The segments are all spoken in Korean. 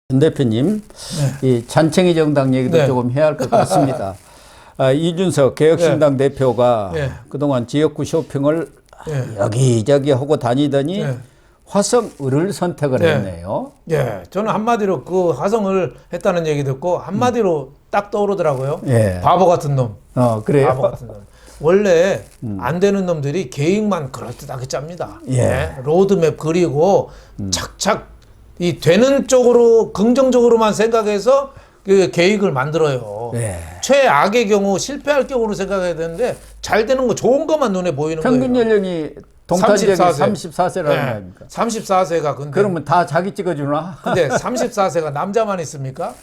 전 대표님, 이 잔챙이 정당 얘기도 조금 해야 할 것 같습니다. 이준석 개혁신당 대표가 그동안 지역구 쇼핑을 여기저기 하고 다니더니 화성을을 선택을 했네요. 예, 저는 한마디로 그 화성을 했다는 얘기 듣고 한마디로 딱 떠오르더라고요. 바보 같은 놈. 그래요? 바보 같은 놈. 원래 안 되는 놈들이 계획만 그럴듯하게 짭니다. 로드맵 그리고 착착 이 되는 쪽으로 긍정적으로만 생각해서 그 계획을 만들어요. 최악의 경우 실패할 경우로 생각해야 되는데 잘 되는 거 좋은 것만 눈에 보이는 평균 거예요. 연령이 동탄 지역이 34세라는 거 아닙니까? 34세가 근데 그러면 다 자기 찍어주나? 근데 34세가 남자만 있습니까?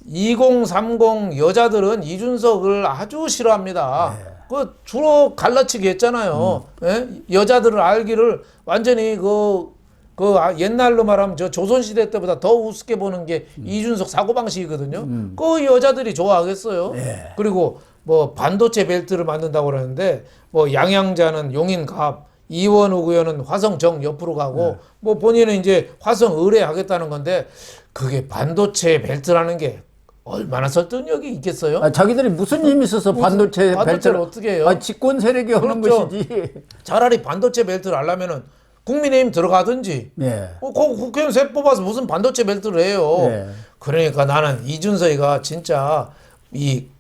2030 여자들은 이준석을 아주 싫어합니다. 그 주로 갈라치기 했잖아요. 여자들을 알기를 완전히 옛날로 말하면 저 조선시대 때보다 더 우습게 보는 게 이준석 사고방식이거든요. 그 여자들이 좋아하겠어요. 그리고 뭐 반도체 벨트를 만든다고 그러는데 뭐 양양자는 용인갑, 이원욱 의원은 화성정 옆으로 가고 뭐 본인은 이제 화성 의뢰 하겠다는 건데 그게 반도체 벨트라는 게 얼마나 설득력이 있겠어요? 자기들이 무슨 힘이 있어서 반도체 벨트를 어떻게 해요? 집권 세력이 하는 것이지. 차라리 반도체 벨트를 하려면은 국민의힘 들어가든지 국회의원 세 뽑아서 무슨 반도체 벨트를 해요. 그러니까 나는 이준석이가 진짜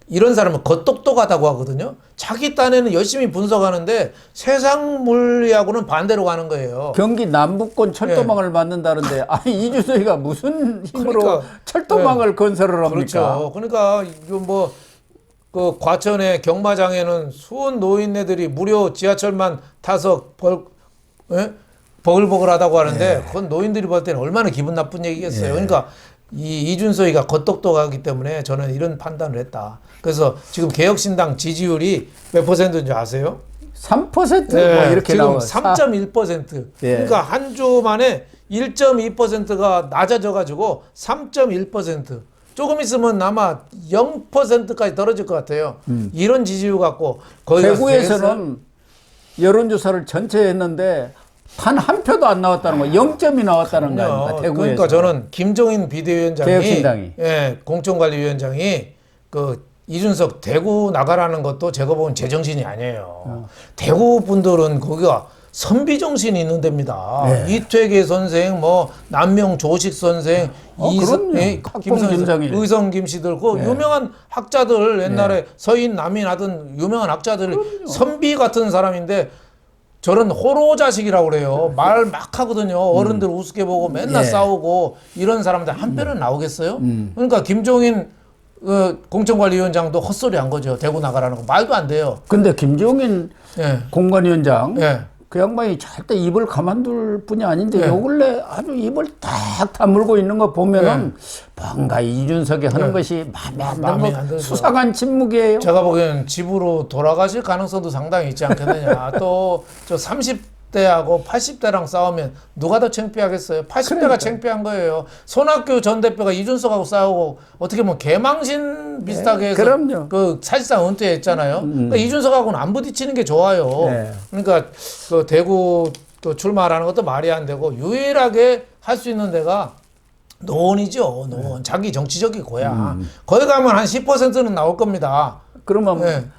이런 사람은 겉똑똑하다고 하거든요. 자기 딴에는 열심히 분석하는데 세상 물리하고는 반대로 가는 거예요. 경기 남부권 철도망을 만든다는데 아니 이준석이가 무슨 힘으로 그러니까, 철도망을 건설을 합니까? 그렇죠. 그러니까 이거 그 과천의 경마장에는 수은 노인네들이 무료 지하철만 타서 버글버글하다고 하는데 그건 노인들이 볼 때는 얼마나 기분 나쁜 얘기겠어요. 그러니까 이준석이가 겉똑똑하기 때문에 저는 이런 판단을 했다. 그래서 지금 개혁신당 지지율이 몇 %인지 아세요? 3% 뭐 이렇게 지금 나와요. 3.1%. 그러니까 한 주 만에 1.2%가 낮아져가지고 3.1%. 조금 있으면 아마 0%까지 떨어질 것 같아요. 이런 지지율 갖고 대구에서는 여론조사를 전체 했는데 단 한 표도 안 나왔다는 거, 0점이 나왔다는 거 아닙니까? 대구에서. 그러니까 저는 김종인 비대위원장이 개혁신당이 공천관리위원장이 이준석 대구 나가라는 것도 제가 보면 제정신이 아니에요. 대구 분들은 거기가 선비 정신이 있는 데입니다. 이퇴계 선생, 뭐 남명 조식 선생, 의성 김씨들, 그 유명한 학자들 옛날에 서인 남인 하던 유명한 학자들 선비 같은 사람인데. 저런 호로 자식이라고 그래요. 말 막 하거든요. 어른들 우습게 보고 맨날 싸우고 이런 사람들 한 표는 나오겠어요? 그러니까 김종인 공천관리위원장도 헛소리 한 거죠. 대구 나가라는 거. 말도 안 돼요. 근데 김종인 공관위원장 그 양반이 절대 입을 가만둘 뿐이 아닌데 요 근래 아주 입을 딱 다물고 있는 거 보면은 뭔가 이준석이 하는 것이 마음에 안 들고 수상한 침묵이에요. 제가 보기에는 집으로 돌아가실 가능성도 상당히 있지 않겠느냐. 또 저 30대하고 80대랑 싸우면 누가 더 창피하겠어요? 80대가 창피한 거예요. 손학규 전 대표가 이준석하고 싸우고 어떻게 보면 개망신 비슷하게 해서 사실상 은퇴했잖아요. 그러니까 이준석하고는 안 부딪히는 게 좋아요. 그러니까 그 대구 또 출마하는 것도 말이 안 되고 유일하게 할 수 있는 데가 노원이죠. 노원. 자기 정치적인 고향. 거기 가면 한 10%는 나올 겁니다. 그러면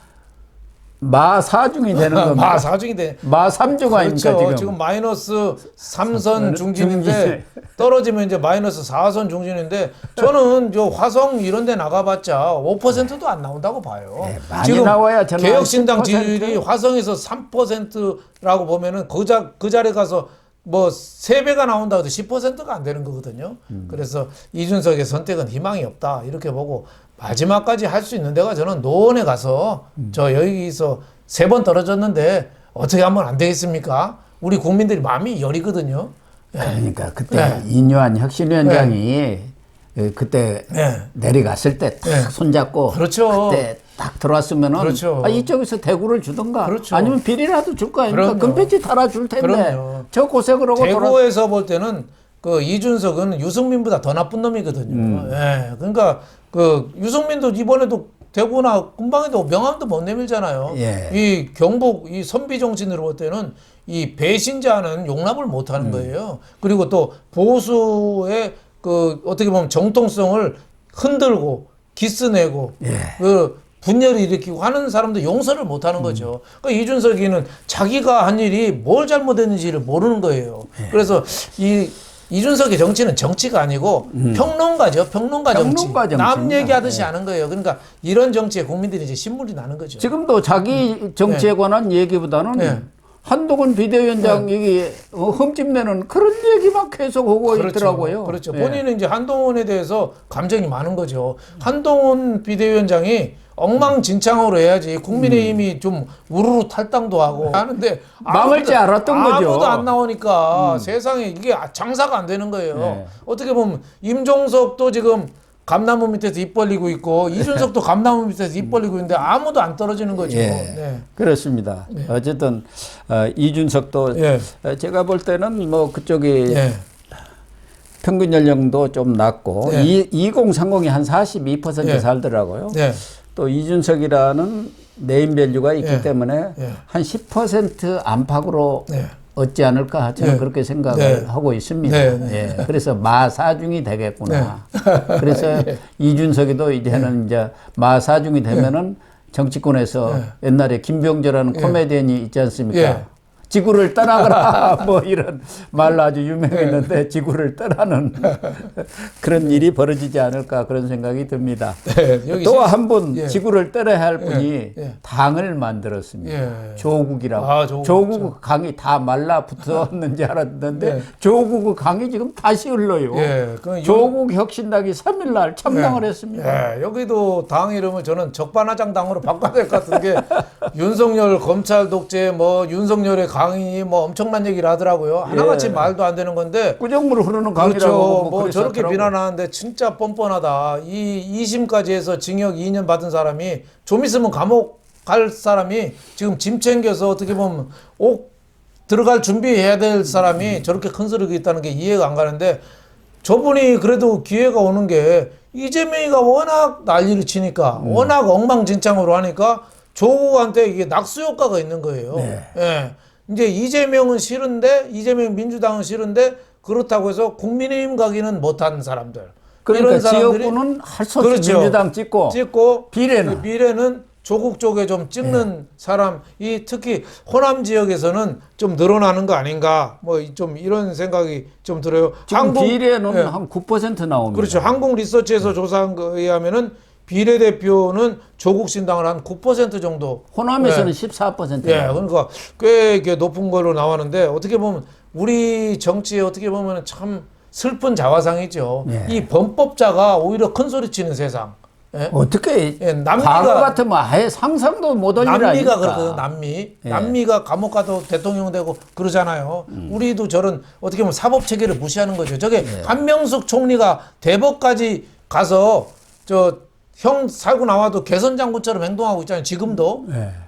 마사중이 되는 겁니다. 마사중이 돼. 마삼중 아닙니까? 그렇죠. 지금 마이너스 3선 중진인데 떨어지면 이제 마이너스 4선 중진인데 저는 저 화성 이런 데 나가봤자 5%도 안 나온다고 봐요. 많이 지금 나와야 저는 개혁신당 지지율이 화성에서 3%라고 보면은 그 자리에 가서 뭐 3배가 나온다고 해도 10%가 안 되는 거거든요. 그래서 이준석의 선택은 희망이 없다. 이렇게 보고 마지막까지 할 수 있는 데가 저는 노원에 가서 저 여기서 3번 떨어졌는데 어떻게 하면 안 되겠습니까? 우리 국민들이 마음이 여리거든요. 그러니까 그때 이뇨한 혁신위원장이 그때 내려갔을 때 딱 손잡고 그때 딱 들어왔으면은 이쪽에서 대구를 주던가 아니면 비리라도 줄 거 아닙니까? 금패치 달아줄 텐데 저 고생을 하고 대구에서 볼 때는 그 이준석은 유승민보다 더 나쁜 놈이거든요. 그러니까 그 유승민도 이번에도 대구나 금방에도 명함도 못 내밀잖아요. 이 경북 이 선비 정신으로 볼 때는 이 배신자는 용납을 못 하는 거예요. 그리고 또 보수의 그 어떻게 보면 정통성을 흔들고 기스내고 그 분열을 일으키고 하는 사람도 용서를 못 하는 거죠. 그러니까 이준석이는 자기가 한 일이 뭘 잘못했는지를 모르는 거예요. 그래서 이준석의 정치는 정치가 아니고 평론가죠. 평론가 정치. 남 얘기하듯이 하는 거예요. 그러니까 이런 정치에 국민들이 이제 신물이 나는 거죠. 지금도 자기 정치에 관한 얘기보다는 한동훈 비대위원장 얘기 흠집내는 그런 얘기만 계속 하고 있더라고요. 그렇죠. 본인은 이제 한동훈에 대해서 감정이 많은 거죠. 한동훈 비대위원장이 엉망진창으로 해야지 국민의힘이 좀 우르르 탈당도 하고 하는데 망할 줄 알았던 거죠. 아무도 안 나오니까 세상에 이게 장사가 안 되는 거예요. 어떻게 보면 임종석도 지금 감나무 밑에서 입 벌리고 있고 이준석도 감나무 밑에서 입 벌리고 있는데 아무도 안 떨어지는 거죠. 그렇습니다. 어쨌든 이준석도 제가 볼 때는 뭐 그쪽이 평균 연령도 좀 낮고 2030이 한 42% 살더라고요. 또 이준석이라는 네임밸류가 있기 때문에 한 10% 안팎으로 얻지 않을까 저는 그렇게 생각을 하고 있습니다. 그래서 마사중이 되겠구나. 그래서 이준석이도 이제는 이제 마사중이 되면은 정치권에서 옛날에 김병조라는 코미디언이 있지 않습니까? 지구를 떠나거라 뭐 이런 말로 아주 유명했는데 지구를 떠나는 그런 일이 벌어지지 않을까 그런 생각이 듭니다. 또 한 분 지구를 떠나야 할 분이 당을 만들었습니다. 조국이라고. 조국 강이 다 말라붙었는지 알았는데 조국 강이 지금 다시 흘러요. 조국 혁신당이 3일날 참당을 했습니다. 여기도 당 이름을 저는 적반하장 당으로 바꿔야 될 것 같은 게 윤석열 검찰 독재 뭐 윤석열의 강이 뭐 엄청난 얘기를 하더라고요. 하나같이 말도 안 되는 건데 꾸정물 흐르는 강이라고 뭐 저렇게 비난하는데 진짜 뻔뻔하다. 이 2심까지 해서 징역 2년 받은 사람이 좀 있으면 감옥 갈 사람이 지금 짐 챙겨서 어떻게 보면 옥 들어갈 준비해야 될 사람이 저렇게 큰 소리가 있다는 게 이해가 안 가는데 저분이 그래도 기회가 오는 게 이재명이가 워낙 난리를 치니까 워낙 엉망진창으로 하니까 조국한테 이게 낙수 효과가 있는 거예요. 이제 이재명은 싫은데 이재명 민주당은 싫은데 그렇다고 해서 국민의힘 가기는 못한 사람들. 그러니까 이런 사람들이 지역구는 할 수 없이 민주당 찍고 비례는 조국 쪽에 좀 찍는 사람이 특히 호남 지역에서는 좀 늘어나는 거 아닌가 뭐 좀 이런 생각이 좀 들어요. 지금 비례는 한 9% 나옵니다. 그렇죠. 한국 리서치에서 조사한 거에 의하면은 비례대표는 조국 신당을 한 9% 정도. 호남에서는 14%. 그러니까 꽤 높은 걸로 나왔는데 어떻게 보면 우리 정치에 어떻게 보면 참 슬픈 자화상이죠. 이 범법자가 오히려 큰 소리 치는 세상. 어떻게 과거 같으면 아예 상상도 못 할 일 아닙니까? 남미가 그렇거든. 남미가 감옥 가도 대통령 되고 그러잖아요. 우리도 저런 어떻게 보면 사법 체계를 무시하는 거죠. 저게 한명숙 총리가 대법까지 가서 형 살고 나와도 개선 장군처럼 행동하고 있잖아요. 지금도.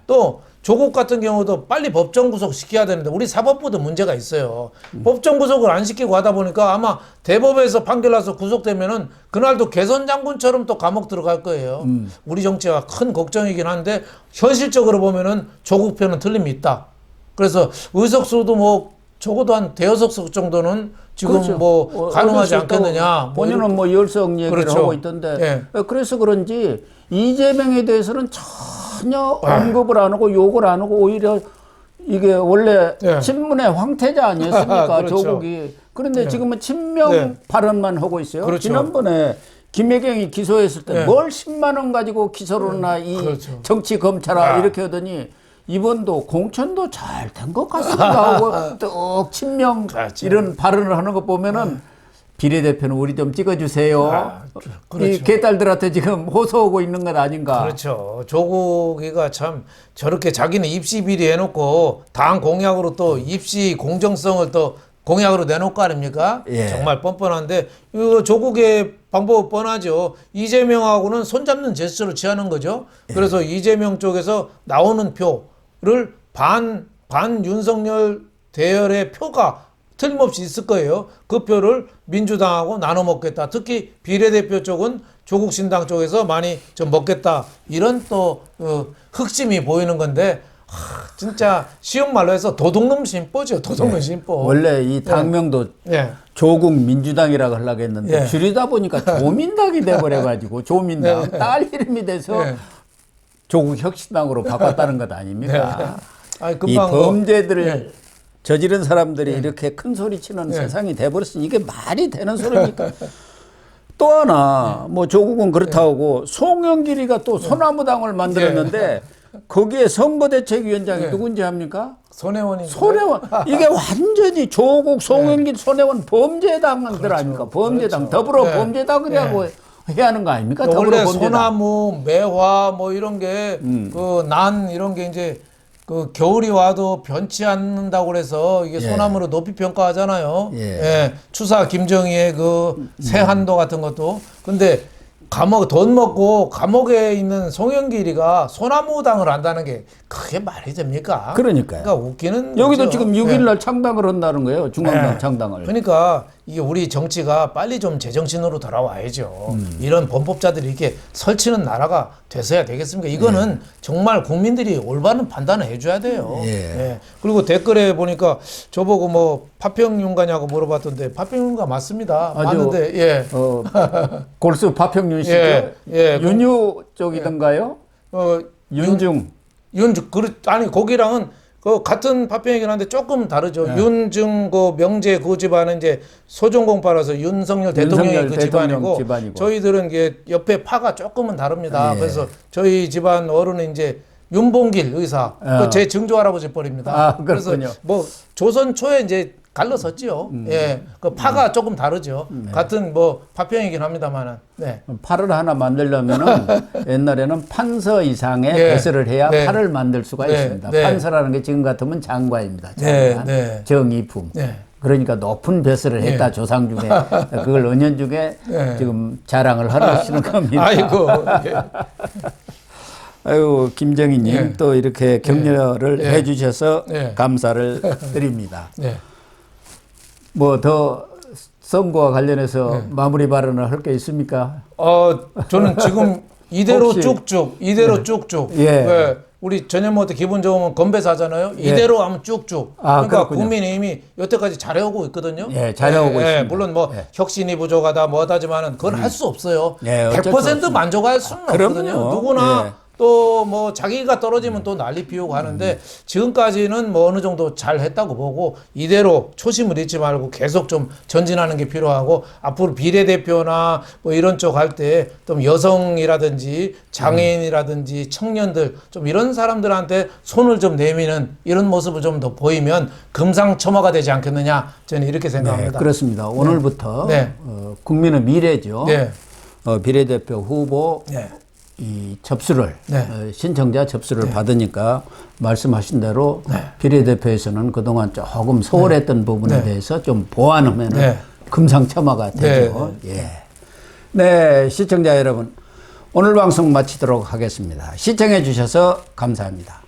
또 조국 같은 경우도 빨리 법정 구속 시켜야 되는데 우리 사법부도 문제가 있어요. 법정 구속을 안 시키고 하다 보니까 아마 대법에서 판결 나서 구속되면은 그날도 개선 장군처럼 또 감옥 들어갈 거예요. 우리 정치가 큰 걱정이긴 한데 현실적으로 보면은 조국 편은 틀림이 있다. 그래서 의석수도 뭐 적어도 한 대여섯 석 정도는 지금 뭐 가능하지 않겠느냐. 본인은 뭐 열석 얘기를 하고 있던데. 그래서 그런지 이재명에 대해서는 전혀 언급을 안 하고 욕을 안 하고 오히려 이게 원래 친문의 황태자 아니었습니까? 조국이. 그런데 지금은 친명 발언만 하고 있어요. 지난번에 김혜경이 기소했을 때 뭘 10만 원 가지고 기소를 하나 이 정치 검찰아 이렇게 하더니 이번도 공천도 잘 된 것 같습니다 하고 또 친명 이런 발언을 하는 거 보면은 비례대표는 우리 좀 찍어주세요. 이 개딸들한테 지금 호소하고 있는 것 아닌가. 그렇죠. 조국이가 참 저렇게 자기는 입시 비리 해놓고 당 공약으로 또 입시 공정성을 또 공약으로 내놓을 거 아닙니까? 정말 뻔뻔한데 이거 조국의 방법 뻔하죠. 이재명하고는 손잡는 제스처를 취하는 거죠. 그래서 이재명 쪽에서 나오는 표를 반 윤석열 대열의 표가 틀림없이 있을 거예요. 그 표를 민주당하고 나눠 먹겠다. 특히 비례대표 쪽은 조국 신당 쪽에서 많이 좀 먹겠다. 이런 또 흑심이 보이는 건데 진짜 쉬운 말로 해서 도둑놈 심보죠. 도둑놈 심보. 원래 이 당명도 조국 민주당이라고 하려고 했는데 줄이다 보니까 조민당이 돼버려가지고 조민당 딸 이름이 돼서 조국 혁신당으로 바꿨다는 것 아닙니까? 아니, 이 범죄들을 저지른 사람들이 이렇게 큰 소리 치는 세상이 돼버렸으니 이게 말이 되는 소리입니까? 또 하나 뭐 조국은 그렇다고 송영길이가 또 소나무당을 만들었는데 거기에 선거대책위원장이 누군지 합니까? 손혜원입니다. 손혜원. 이게 완전히 조국, 송영길, 손혜원 범죄당들 아닙니까? 범죄당. 더불어 범죄당이라고 해야 하는 거 아닙니까? 더불어 원래 범죄당. 소나무, 매화 뭐 이런 게 그 난 이런 게 이제 그 겨울이 와도 변치 않는다고 그래서 이게 소나무로 높이 평가하잖아요. 추사 김정희의 그 세한도 같은 것도. 근데 돈 먹고 감옥에 있는 송영길이가 소나무당을 한다는 게 그게 말이 됩니까? 그러니까요. 그러니까 웃기는 여기도 거죠. 지금 6일날 창당을 한다는 거예요. 중앙당 창당을. 그러니까 이게 우리 정치가 빨리 좀 제정신으로 돌아와야죠. 이런 범법자들이 이렇게 설치는 나라가 돼서야 되겠습니까? 이거는 정말 국민들이 올바른 판단을 해줘야 돼요. 그리고 댓글에 보니까 저보고 뭐 파평윤가냐고 물어봤던데 파평윤가 맞습니다. 맞는데 골수 파평윤 씨죠? 윤유 쪽이던가요? 윤중. 아니 거기랑은 그 같은 파평이긴 한데 조금 다르죠. 윤중 그 명제 그 집안은 이제 소종공파라서 윤석열 대통령이 그 집안이고 저희들은 이게 옆에 파가 조금은 다릅니다. 그래서 저희 집안 어른은 이제 윤봉길 의사, 제 증조 할아버지 뻘입니다. 그래서 뭐 조선 초에 이제 갈라섰지요. 그 파가 조금 다르죠. 같은 뭐 파평이긴 합니다만은. 파를 하나 만들려면은 옛날에는 판서 이상의 배설을 해야 파를 만들 수가 있습니다. 판서라는 게 지금 같으면 장관입니다. 장관, 정의품. 그러니까 높은 배설을 했다 조상 중에 그걸 은연중에 지금 자랑을 하시는 겁니다. 아유 김정희님 또 이렇게 격려를 해주셔서 감사를 드립니다. 뭐 더 선거와 관련해서 마무리 발언을 할 게 있습니까? 저는 지금 이대로 쭉쭉 우리 전현무한테 기분 좋으면 건배사잖아요. 이대로 하면 쭉쭉. 그러니까 국민의힘이 여태까지 잘해오고 있거든요. 잘해오고 있습니다. 물론 뭐 혁신이 부족하다 뭐하다지만은 그건 할 수 없어요. 100% 만족할 수는 없거든요. 누구나 또 뭐 자기가 떨어지면 또 난리 피우고 하는데 지금까지는 뭐 어느 정도 잘 했다고 보고 이대로 초심을 잃지 말고 계속 좀 전진하는 게 필요하고 앞으로 비례대표나 뭐 이런 쪽 할 때 좀 여성이라든지 장애인이라든지 청년들 좀 이런 사람들한테 손을 좀 내미는 이런 모습을 좀 더 보이면 금상첨화가 되지 않겠느냐 저는 이렇게 생각합니다. 그렇습니다. 오늘부터 국민의 미래죠. 비례대표 후보 이 접수를 신청자 접수를 받으니까 말씀하신 대로 비례대표에서는 그동안 조금 소홀했던 부분에 대해서 좀 보완하면 금상첨화가 되죠. 네, 시청자 여러분 오늘 방송 마치도록 하겠습니다. 시청해 주셔서 감사합니다.